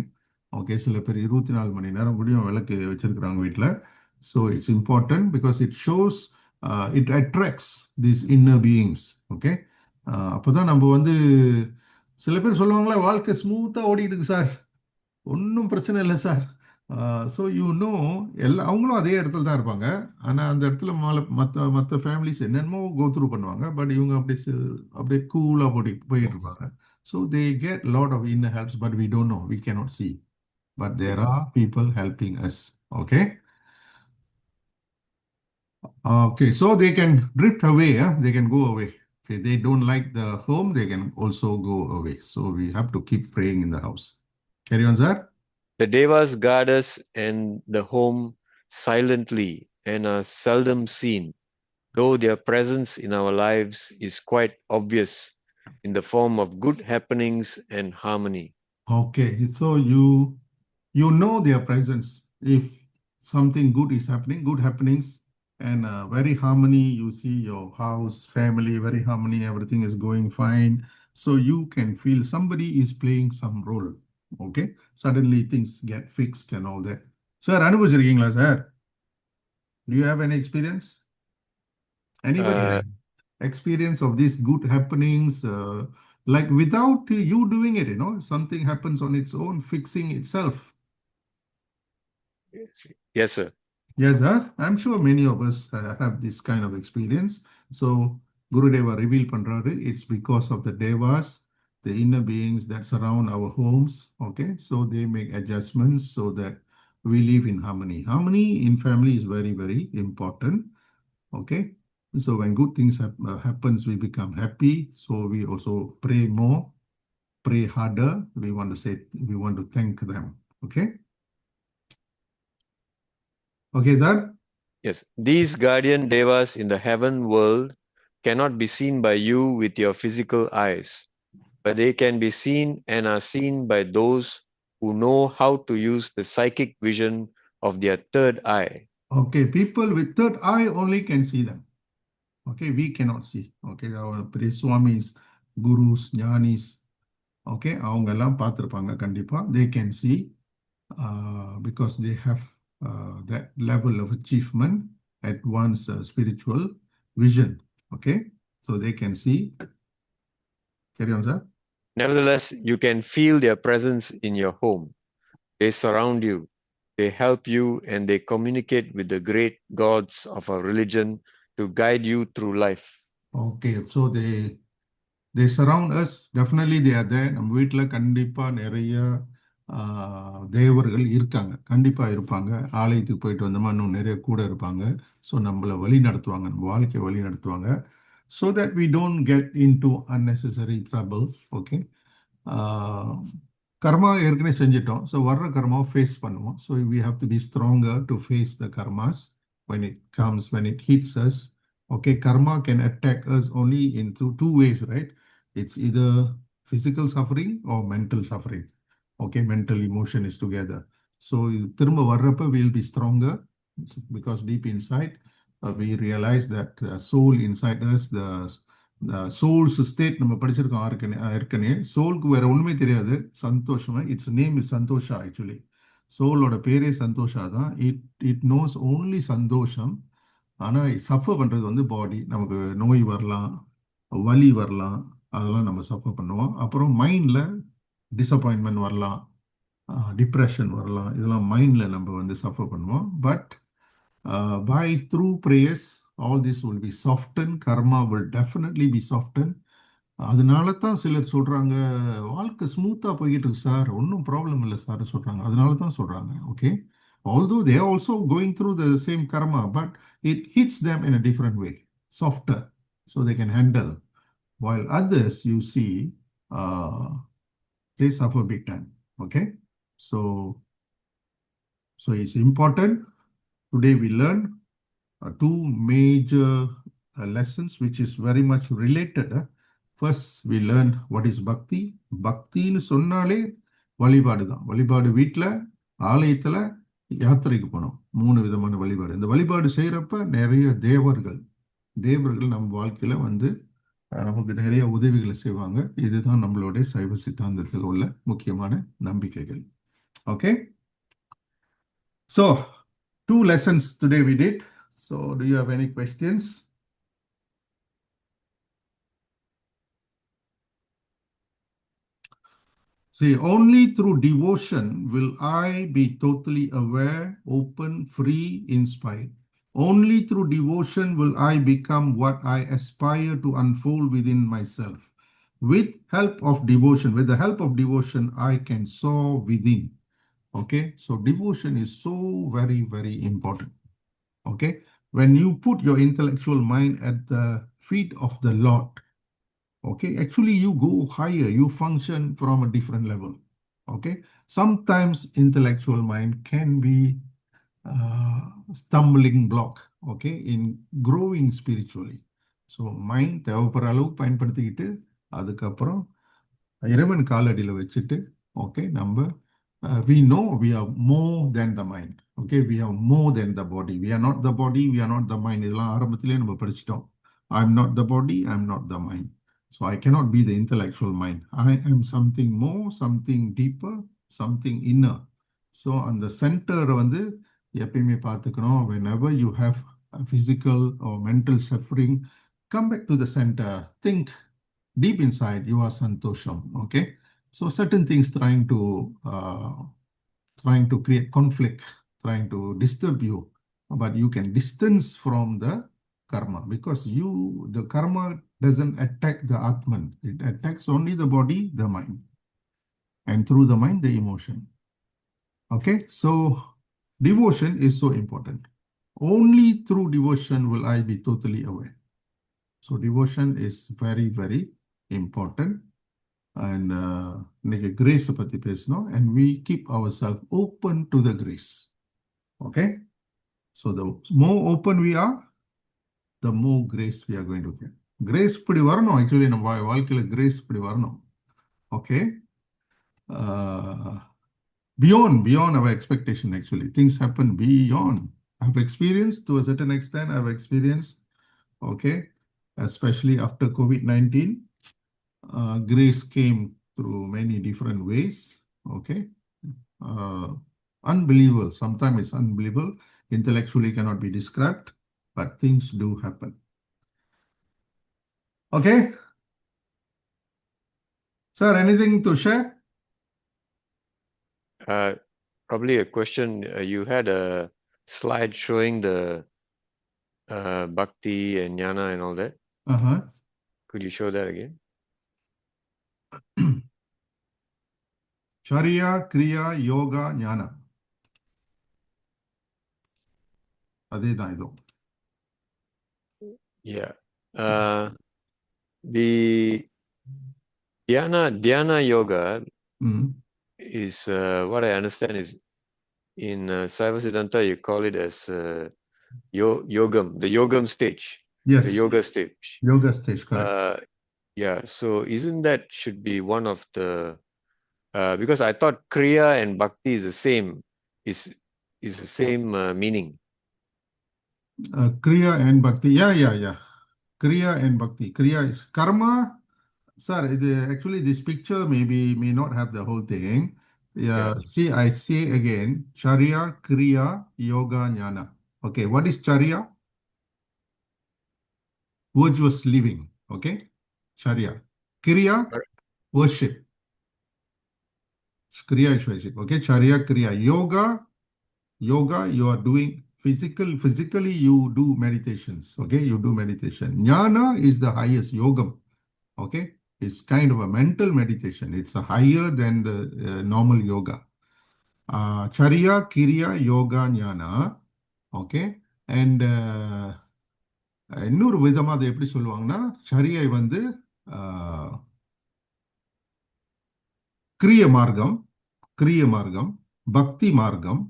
Okay, சில பேர் 24 மணி நேரம் முடியும் விளக்கு வச்சிருக்கிறாங்க வீட்டில். So it's important because it shows, it attracts these inner beings. Okay, அப்போதான் நம்ம வந்து, சில பேர் சொல்லுவாங்களா, வாழ்க்கை ஸ்மூத்தாக ஓடிட்டு இருக்கு சார், ஒன்றும் பிரச்சனை இல்லை சார். ஸோ அவங்களும் அதே இடத்துல தான் இருப்பாங்க. ஆனால் அந்த இடத்துல மற்ற மற்ற ஃபேமிலிஸ் என்னென்னமோ கோத்ரூ பண்ணுவாங்க. பட் இவங்க அப்படியே கூலாக போயிட்டு இருப்பாங்க. So they get lot of inner helps, but we don't know, we cannot see. But there are people helping us. Okay. Okay. So they can drift away. They can go away. If they don't like the home, they can also go away. So we have to keep praying in the house. Carry on, sir. The Devas guard us and the home silently and are seldom seen, though their presence in our lives is quite obvious in the form of good happenings and harmony. Okay. So you know their presence. If something good is happening, good happenings, and very harmony, you see your house, family, very harmony, everything is going fine. So you can feel somebody is playing some role. Okay, suddenly things get fixed and all that. Sir, அனுபவிச்சிருக்கீங்களா sir? Do you have any experience? Anybody Uh, has experience of these good happenings, like without you doing it, something happens on its own, fixing itself. yes, sir. Yes, sir. I'm sure many of us have this kind of experience. So, Gurudeva reveal பண்றாரு, it's because of the devas, the inner beings that surround our homes. Okay, so they make adjustments so that we live in harmony. Harmony in family is very, very important. Okay, so when good things happens, we become happy. So we also pray more, pray harder. We want to thank them. Okay, okay, sir. Yes. These guardian devas in the heaven world cannot be seen by you with your physical eyes, but they can be seen and are seen by those who know how to use the psychic vision of their third eye. Okay, people with third eye only can see them. Okay, we cannot see. Okay, our Swamis, Gurus, Jnanis, okay, அவங்கெல்லாம் பார்த்திருப்பாங்க கண்டிப்பா. They can see because they have that level of achievement at one's spiritual vision. Okay, so they can see. Carry on, sir. Nevertheless, you can feel their presence in your home. They surround you, they help you, and they communicate with the great gods of our religion to guide you through life. Okay, so they surround us. Definitely they are there. நம்ம வீட்டில் கண்டிப்பாக நிறைய தேவர்கள் இருக்காங்க, கண்டிப்பாக இருப்பாங்க. ஆலயத்துக்கு போயிட்டு வந்தோமா இன்னும் நிறைய கூட இருப்பாங்க. ஸோ நம்மளை வழி நடத்துவாங்க, நம்ம வாழ்க்கையை வழி நடத்துவாங்க. So that we don't get into unnecessary trouble. Okay, கர்மா ஏற்கனவே செஞ்சிட்டோம். ஸோ வர்ற கர்மாவை ஃபேஸ் பண்ணுவோம். So we have to be stronger to face the karmas when it comes, when it hits us. Okay, karma can attack us only in two ways, right? It's either physical suffering or mental suffering. Okay, mental emotion is together. So திரும்ப வர்றப்ப we'll be stronger because deep inside we realize that soul inside us, the soul's state நம்ம படிச்சிருக்கோம் ஏற்கனவே. சோலுக்கு வேற ஒண்ணுமே தெரியாது, சந்தோஷமா. It's name is Santosha. Actually சோலோட பேரே சந்தோஷா தான். இட் நோஸ் ஓன்லி சந்தோஷம். ஆனால் சஃபர் பண்ணுறது வந்து பாடி. நமக்கு நோய் வரலாம், வலி வரலாம், அதெல்லாம் நம்ம சஃபர் பண்ணுவோம். அப்புறம் மைண்டில் டிசப்பாயின்மெண்ட் வரலாம், டிப்ரெஷன் வரலாம், இதெல்லாம் மைண்டில் நம்ம வந்து சஃபர் பண்ணுவோம். But by through prayers all this will be soften. Karma will definitely be soften. அதனால தான் சிலர் சொல்கிறாங்க, வாழ்க்கை ஸ்மூத்தாக போய்கிட்டு இருக்கு சார், ஒன்றும் ப்ராப்ளம் இல்லை சார் சொல்கிறாங்க. அதனால தான் சொல்கிறாங்க. Okay, although they are also going through the same karma, but it hits them in a different way, softer, so they can handle. While others, you see, uh, they suffer big time. Okay, so it's important. Today we learn two major lessons which is very much related. First, we learned what is Bhakti. பக்தின்னு சொன்னாலே வழிபாடு தான். வழிபாடு வீட்டில், ஆலயத்தில், யாத்திரைக்கு போனோம். 3 விதமான வழிபாடு. இந்த வழிபாடு செய்கிறப்ப நிறைய தேவர்கள் நம்ம வாழ்க்கையில் வந்து நமக்கு நிறைய உதவிகளை செய்வாங்க. இதுதான் நம்மளுடைய சைவ சித்தாந்தத்தில் உள்ள முக்கியமான நம்பிக்கைகள். Okay, so 2 lessons today we did. So do you have any questions? See, only through devotion will I be totally aware, open, free, inspired. Only through devotion will I become what I aspire to unfold within myself. With help of devotion, with the help of devotion, I can soar within. Okay, so devotion is so very, very important. Okay, when you put your intellectual mind at the feet of the Lord, okay, actually you go higher, you function from a different level. Okay, sometimes intellectual mind can be stumbling block, okay, in growing spiritually. So mind தேவைப்படுற அளவுக்கு பயன்படுத்திக்கிட்டு அதுக்கப்புறம் இறைவன் காலடியில் வச்சுட்டு, okay, நம்ம we know we are more than the mind. Okay, we are more than the body. We are not the body, we are not the mind. இதெல்லாம் ஆரம்பத்திலே நம்ம படிச்சிட்டோம். I'm not the body, I'm not the mind. So I cannot be the intellectual mind. I am something more, something deeper, something inner. So on the center வந்து எப்பயுமே பார்த்துக்கணும். Whenever you have a physical or mental suffering, come back to the center. Think deep inside you are santosham. Okay, so certain things trying to create conflict, trying to disturb you, but you can distance from the karma, because the karma doesn't attack the atman, it attacks only the body, the mind, and through the mind the emotion. Okay, so devotion is so important. Only through devotion will I be totally aware. So devotion is very, very important. And இன்னைக்கு grace பத்தி பேசணும், and we keep ourselves open to the grace. Okay, so the more open we are, the more grace we are going to get. Grace இப்படி வரணும். Actually நம்ம வாழ்க்கையில் grace இப்படி வரணும். Okay, beyond our expectation. Actually things happen beyond. I've experienced, to a certain extent I've experienced, okay, especially after COVID-19, grace came through many different ways. Okay, unbelievable. Sometimes it's unbelievable, intellectually cannot be described, but things do happen. Okay, sir, anything to share? Probably a question. You had a slide showing the Bhakti and Jnana and all that. Could you show that again? Charya, Kriya, Yoga, Jnana. அதேதான் இதுவும். Yeah. The Dhyana Yoga is, what I understand is, in Siva Siddhanta you call it as Yogam, the Yogam stage. Yes. The Yoga stage. Yoga stage, correct. Yeah, so isn't that should be one of the, because I thought Kriya and Bhakti is the same, is the same meaning. Kriya and Bhakti, yeah. Kriya and Bhakti. Kriya is karma. Sir, actually this picture may not have the whole thing. Yeah. See, I say again, Charya, Kriya, Yoga, Jnana. Okay, what is Charya? Virtuous living. Okay, Charya. Kriya, worship. Kriya is worship. Okay, Charya, Kriya. Yoga, you are doing physically you do meditations. Okay, you do meditation. Jnana is the highest yogam. Okay, it's kind of a mental meditation. It's higher than the normal yoga. Charya, Kriya, Yoga, Jnana. Okay, and இன்னொரு விதமா அதை எப்படி சொல்லுவாங்கன்னா, சரியை வந்து கிரிய மார்க்கம், பக்தி மார்க்கம்,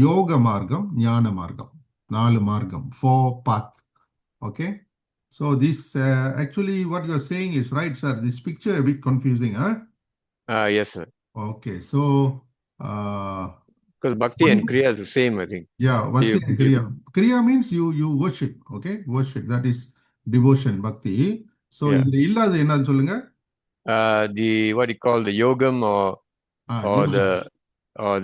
யோக மார்க்கம், ஞான மார்க்கம். 4 மார்க்கம், 4 path. Okay, So this actually what you're saying is right, sir. This picture a bit confusing, huh? Yes, sir. Okay, so uh, Because Bhakti and one, Kriya is the same, I think. yeah, Bhakti and Kriya. Kriya means you worship, okay? Worship, that is devotion, Bhakti. So Yeah. இது இல்லாத என்னன்னு சொல்லுங்க? The what you call the yogam or Yoga.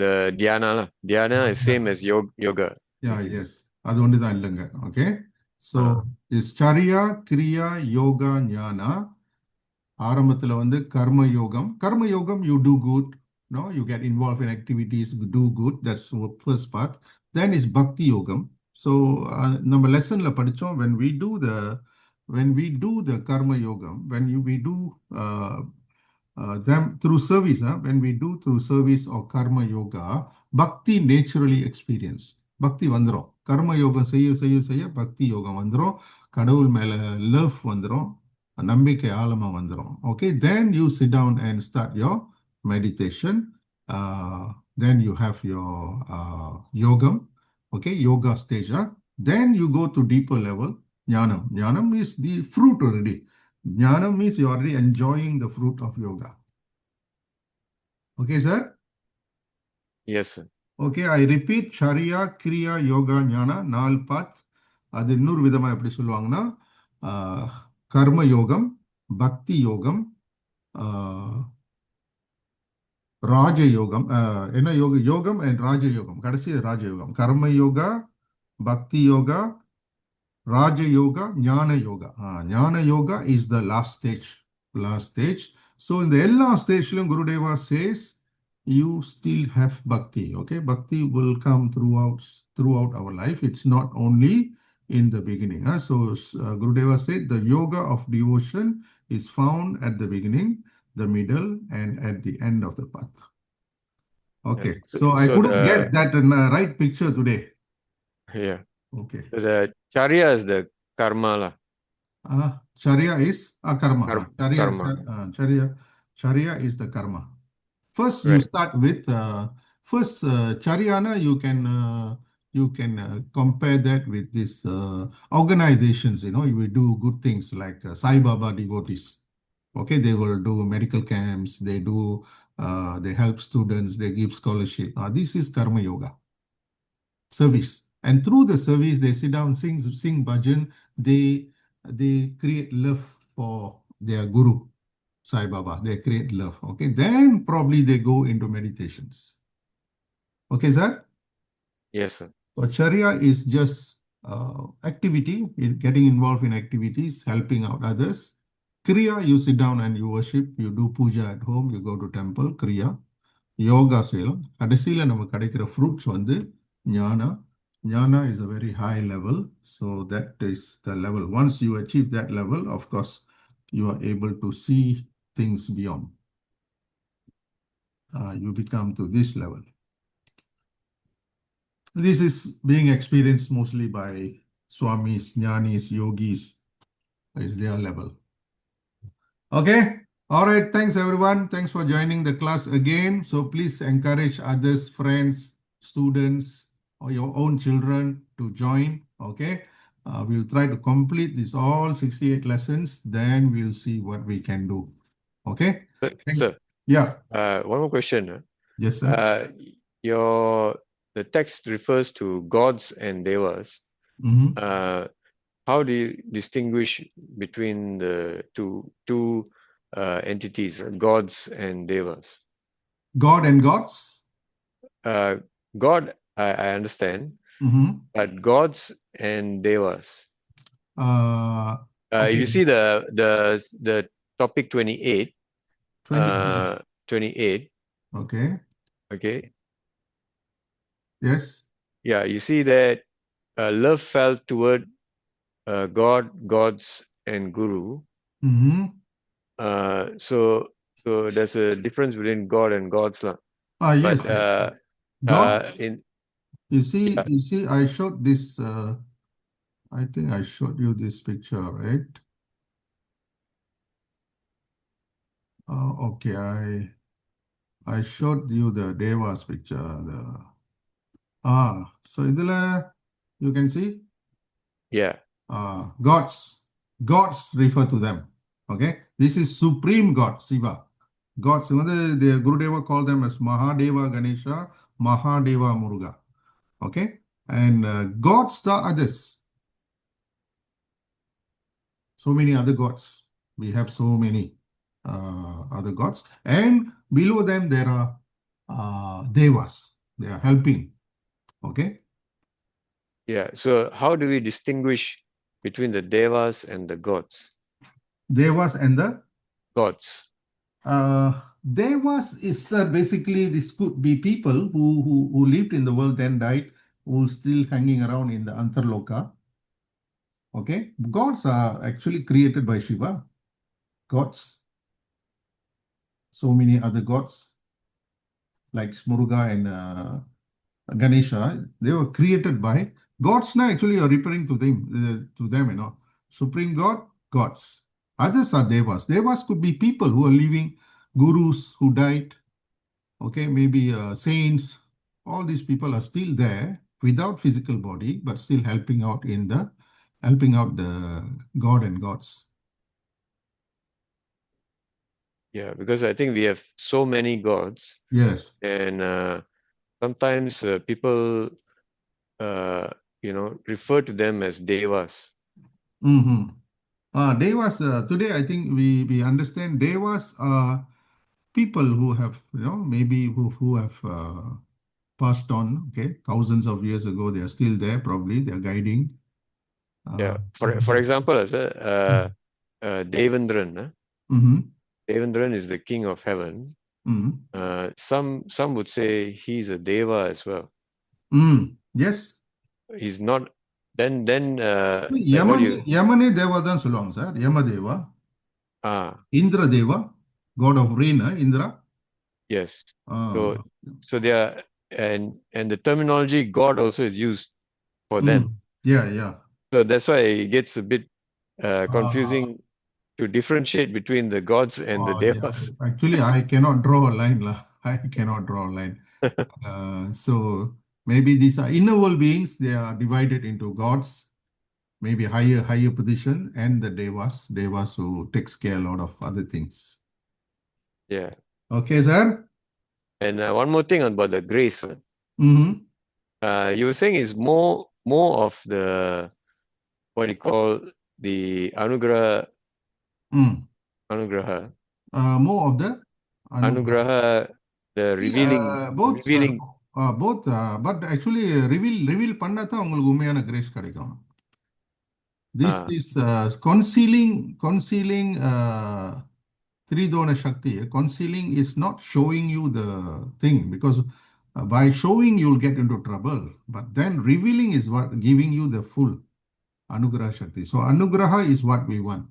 the dhyana lah. Dhyana is same as yoga. Yeah, yes. அது ஒன்று தான் இல்லைங்க. Okay. So Uh, this Charya, Kriya, Yoga, Jnana. ஆரம்பத்துல வந்து கர்ம யோகம். கர்ம யோகம், you do good. No, you get involved in activities, do good. That's the first part. Then is Bhakti Yogam. So நம்ம லெசன்ல படிச்சோம் when we do the karma yogam, we do uh, them through service, when we do through service or karma yoga, bhakti naturally experience. பக்தி வந்துரும். கர்ம யோகம் செய்ய செய்ய செய்ய பக்தி யோகம் வந்துரும். கடவுள் மேல லவ் வந்துரும். நம்பிக்கை ஆழமா வந்துரும். Okay, then you sit down and start your meditation. Then you have your yogam. Okay, yoga stage. Then you go to deeper level. Jnanam. Jnanam is the fruit already. Jnanam means you are already enjoying the fruit of yoga. Okay, sir? yes, sir. Okay, I repeat, Charya, Kriya, Yoga, Jnana, நாலு பாத். அது இன்னொரு விதமா எப்படி சொல்லுவாங்கன்னா கர்ம யோகம், பக்தி யோகம், ராஜ யோகம், என்ன யோகம் and ராஜ யோகம். கடைசி ராஜ யோகம். கர்ம யோகா, பக்தி yoga, Raja Yoga, Jnana Yoga. Jnana Yoga is the last stage. Last stage. So in the last stage, Gurudeva says, you still have bhakti. Okay, bhakti will come throughout our life. It's not only in the beginning. So Gurudeva said the yoga of devotion is found at the beginning, the middle, and at the end of the path. Okay, so I couldn't get that right picture today. Yeah. Okay. So the charya is the karma lah. Charya is karma. Karma. Charya is the karma. First, you Right. start with charyana. You can compare that with these organizations. You will do good things like Sai Baba devotees. Okay, they will do medical camps. They help students. They give scholarship. This is karma yoga service. And through the service, they sit down, sing bhajan. They create love for their guru, Sai Baba. They create love. Okay, then probably they go into meditations. Okay, sir? Yes, sir. So Charya is just activity, getting involved in activities, helping out others. Kriya, you sit down and you worship, you do puja at home, you go to temple, Kriya. Yoga செய்யலாம். கடைசியில் நம்ம கிடைக்கிற fruits வந்து ஞானா. ஞானா is a very high level. So that is the level. Once you achieve that level, of course, you are able to see things beyond. You become to this level. This is being experienced mostly by swamis, jnanis, yogis. Is their level. Okay. All right. Thanks, everyone. Thanks for joining the class again. So please encourage others, friends, students, or your own children to join. Okay. We'll try to complete this all 68 lessons. Then we'll see what we can do. Okay. Sir. Yeah. One more question. Yes, sir. The text refers to gods and devas. How do you distinguish between the two entities, gods and devas? God and gods? God, I understand, but gods and devas. Okay. You see the topic 28. 28. Okay. Okay. Yes. Yeah, you see that love felt toward God, gods, and Guru. So there's a difference between God and gods, lah. Yes. God. You see, I showed this. I think I showed you this picture, right? Okay, I showed you the Devas picture. So idhula you can see. Yeah. Gods. Gods refer to them. Okay, this is supreme God, Siva. Gods, the Gurudeva called them as Mahadeva Ganesha, Mahadeva Muruga. Okay, and gods the others. So many other gods. We have so many other gods, and below them there are devas. They are helping. Okay, Yeah. So how do we distinguish between the devas and the gods? devas and the Gods. devas is basically this could be people who lived in the world then died, who still hanging around in the Antarloka. Okay, gods are actually created by Shiva. Gods, so many other gods like Muruga and Ganesha, they were created by gods. Now actually are referring to them, supreme God, gods. Others are devas. Devas could be people who are living, gurus who died. Okay, maybe saints. All these people are still there without physical body, but still helping out the God and gods. Yeah, because I think we have so many gods, Yes. and sometimes people, uh, refer to them as devas. Mm-hmm. Devas, today I think we understand devas are people who have, maybe who have passed on, okay, thousands of years ago. They are still there, probably. They are guiding. Yeah. Uh, For example, as Devendran, mm-hmm. Devendran is the king of heaven. Mm-hmm. Some would say he's a deva as well. Mm. Yes. He's not. Then like what Yamani, you Yamani Deva தான் சொல்லுவாங்க sir. Yamadeva. ah Indra Deva, god of rain, Indra. yes. So Uh, they are, and the terminology God also is used for them. yeah, yeah. So that's why it gets a bit Uh, confusing to differentiate between the gods and the yeah. devas. Actually, I cannot draw a line. Lah. I cannot draw a line. So maybe these are inner world beings. They are divided into gods, maybe higher position, and the devas who takes care a lot of other things. Yeah. Okay, sir. And one more thing about the grace. Mm-hmm. You were saying is more of the what you call the Mm. anugraha, More of the Anugrah. anugraha, the revealing, Both, sir. revealing. Both, but actually reveal பண்ணாதான் உங்களுக்கு உண்மையான grace கிடைக்கும். This Ah, is concealing Tridona Shakti. Concealing is not showing you the thing because by showing you'll get into trouble. But then revealing is what giving you the full Anugraha Shakti. So Anugraha is what we want.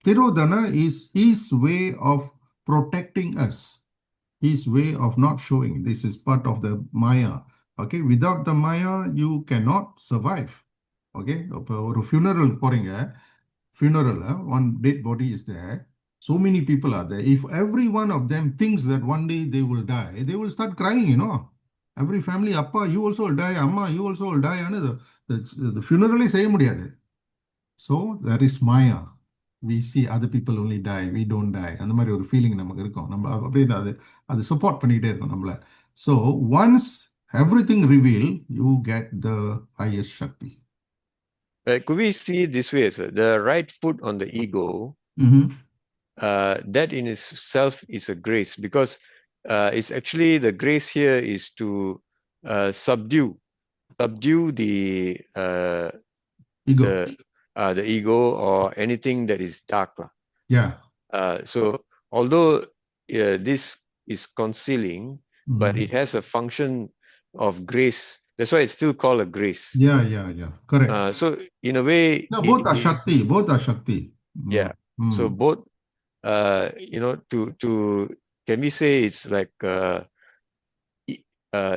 Tirodhana is his way of protecting us, his way of not showing. This is part of the Maya. Okay, without the Maya, you cannot survive. Okay, இப்போ ஒரு funeral போறீங்க, funeral, one dead body is there. So many people are there. If every one of them thinks that one day they will die, they will start crying. Every family, Appa, you also will die, Amma, you also will die. The funeral is செய்ய முடியாது. So there is Maya. We see other people only die, we don't die. அந்த மாதிரி ஒரு feeling நமக்கு இருக்கும். நம்ம அப்படியே அது சப்போர்ட் பண்ணிக்கிட்டே இருக்கும் நம்மள. So once everything reveal, you get the highest Shakti. could we see it this way, sir? The right foot on the ego, Mhm. that in itself is a grace because it's actually the grace here is to subdue Ego. the ego or anything that is dark. Yeah. So although this is concealing, but Mhm. it has a function of grace. That's why it's still called a grace. Yeah, yeah, yeah. Correct. So in a way, No, it both are is, Shakti. Both are Shakti. yeah. So Mm. both, to can we say it's like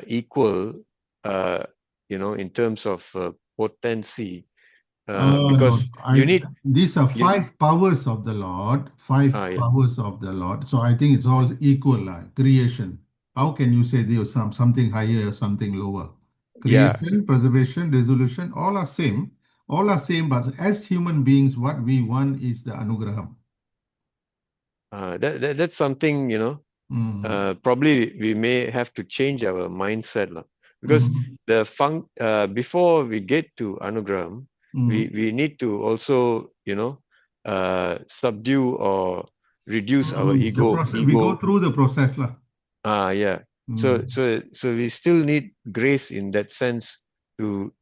equal, in terms of potency, No, because you need these are you, five powers of the Lord, five yeah, powers of the Lord. So I think it's all equal, creation. How can you say there was something higher or something lower? yeah, Creation, preservation, resolution, all are same. all are same, but as human beings, what we want is the anugraham. That's something, Mm. probably we may have to change our mindset lah. Because Mhm. before we get to anugraham, Mm. we need to also, subdue or reduce our Mm. The process, we go ego. through the process lah. Yeah. So Mm. so so we still need grace in that sense to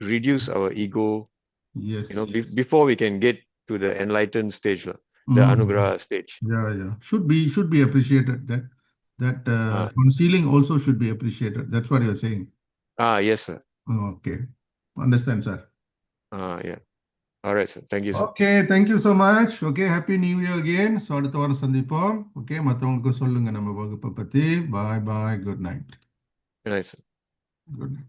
reduce our ego, Yes. before we can get to the enlightened stage, lah, the Mm. anugrah stage. Yeah, yeah. Should be appreciated. That Ah, concealing also should be appreciated. That's what you're saying. yes, sir. Okay. Understand, sir. Yeah. All right, sir. Thank you, sir. Okay, thank you so much. Okay, happy new year again. So அடுத்த வாரம் சந்திப்போம். Okay, மத்தவங்களுக்கு சொல்லுங்க நம்ம வகுப்பை பத்தி. Bye bye. Good night. Good night, sir. Good night.